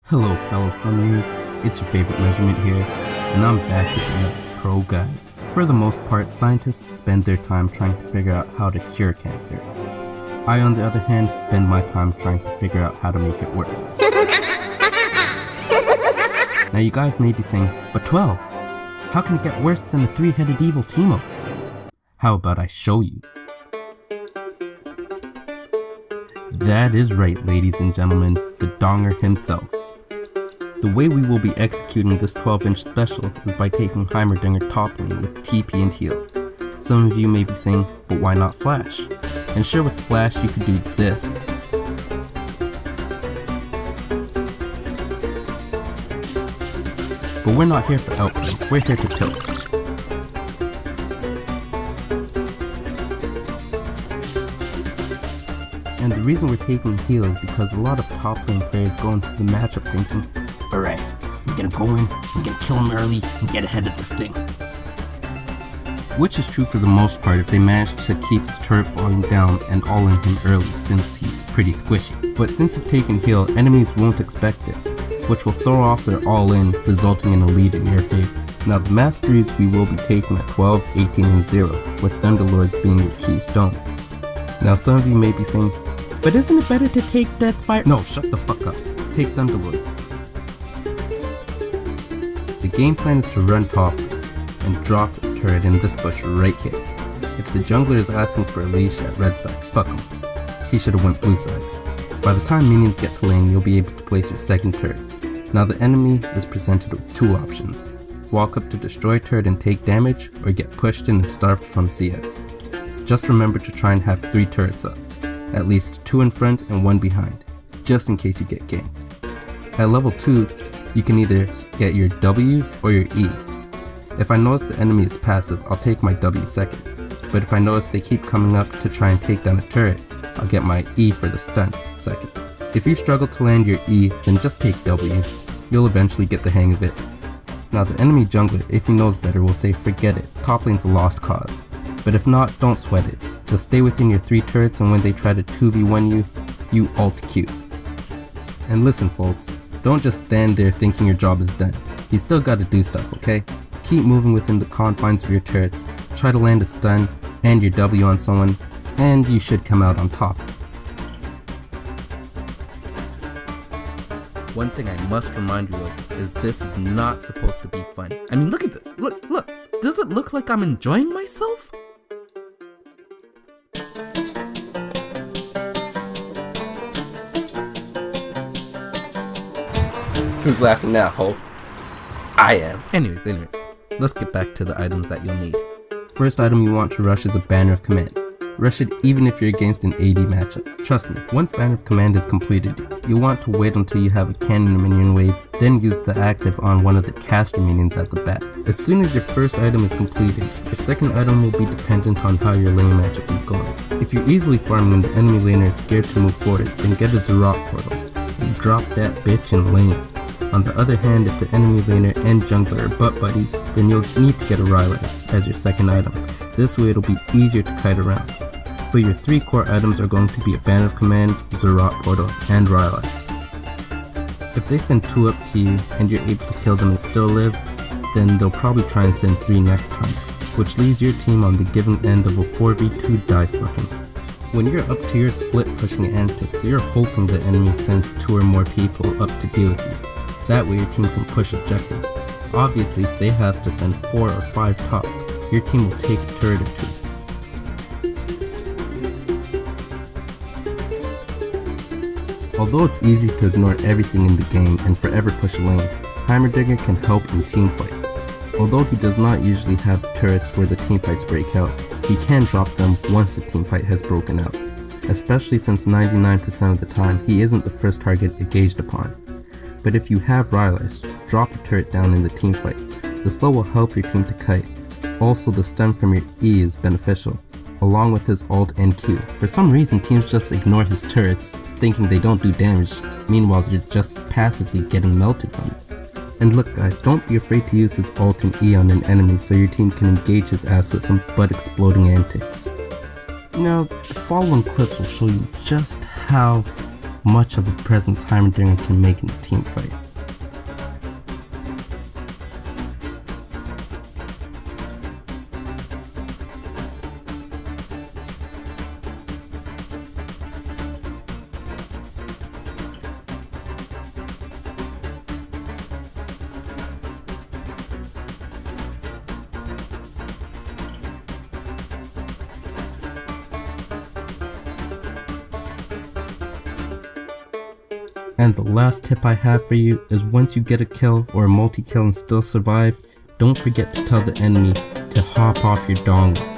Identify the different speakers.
Speaker 1: Hello fellow Sunneers, it's your favorite measurement here, and I'm back with another pro guide. For the most part, scientists spend their time trying to figure out how to cure cancer. I, on the other hand, spend my time trying to figure out how to make it worse. Now you guys may be saying, but 12, how can it get worse than a three-headed evil Teemo? How about I show you? That is right, ladies and gentlemen, the Donger himself. The way we will be executing this 12-inch special is by taking Heimerdinger top lane with TP and heal. Some of you may be saying, but why not Flash? And sure, with Flash you could do this. But we're not here for outplays, we're here to tilt. And the reason we're taking heal is because a lot of top lane players go into the matchup thinking, alright, I'm gonna go in, I'm gonna kill him early, and get ahead of this thing. Which is true for the most part if they manage to keep his turret volume down and all in him early since he's pretty squishy. But since you've taken heal, enemies won't expect it, which will throw off their all in, resulting in a lead in your favor. Now the masteries we will be taking at 12, 18, and 0, with Thunderlords being your keystone. Now some of you may be saying, but isn't it better to take Deathfire? No, shut the fuck up. Take Thunderlords. The game plan is to run top and drop a turret in this bush right here. If the jungler is asking for a leash at red side, fuck him. He should have went blue side. By the time minions get to lane, you'll be able to place your second turret. Now the enemy is presented with two options. Walk up to destroy turret and take damage, or get pushed in and starved from CS. Just remember to try and have 3 turrets up. At least 2 in front and 1 behind, just in case you get ganked. At level 2, you can either get your W or your E. If I notice the enemy is passive, I'll take my W second, but if I notice they keep coming up to try and take down a turret, I'll get my E for the stun second. If you struggle to land your E, then just take W, you'll eventually get the hang of it. Now the enemy jungler, if he knows better, will say forget it, top lane's a lost cause. But if not, don't sweat it. Just stay within your 3 turrets, and when they try to 2v1 you ult Q. And listen folks, don't just stand there thinking your job is done. You still gotta do stuff, okay? Keep moving within the confines of your turrets, try to land a stun and your W on someone, and you should come out on top. One thing I must remind you of is this is not supposed to be fun. I mean, look at this. Look. Does it look like I'm enjoying myself? Who's laughing now, ho? I am. Anyways, let's get back to the items that you'll need. First item you want to rush is a Banner of Command. Rush it even if you're against an AD matchup. Trust me, once Banner of Command is completed, you'll want to wait until you have a cannon minion wave, then use the active on one of the caster minions at the back. As soon as your first item is completed, your second item will be dependent on how your lane matchup is going. If you're easily farming and the enemy laner is scared to move forward, then get a Zerat portal and drop that bitch in lane. On the other hand, if the enemy laner and jungler are butt buddies, then you'll need to get a Rylai's as your second item. This way it'll be easier to kite around. But your 3 core items are going to be a Banner of Command, Zerat portal, and Rylai's. If they send 2 up to you and you're able to kill them and still live, then they'll probably try and send 3 next time, which leaves your team on the giving end of a 4v2 die fucking. When you're up to your split pushing antics, you're hoping the enemy sends 2 or more people up to deal with you. That way your team can push objectives. Obviously, if they have to send 4 or 5 top, your team will take a turret or 2. Although it's easy to ignore everything in the game and forever push a lane, Heimerdinger can help in teamfights. Although he does not usually have turrets where the teamfights break out, he can drop them once a teamfight has broken out. Especially since 99% of the time, he isn't the first target engaged upon. But if you have Rylai's, drop a turret down in the teamfight. The slow will help your team to kite. Also, the stun from your E is beneficial, along with his ult and Q. For some reason, teams just ignore his turrets, thinking they don't do damage, meanwhile they're just passively getting melted from it. And look guys, don't be afraid to use his ult and E on an enemy so your team can engage his ass with some butt-exploding antics. Now, the following clips will show you just how much of a presence Heimerdinger can make in a team fight. And the last tip I have for you is once you get a kill or a multi-kill and still survive, don't forget to tell the enemy to hop off your dongle.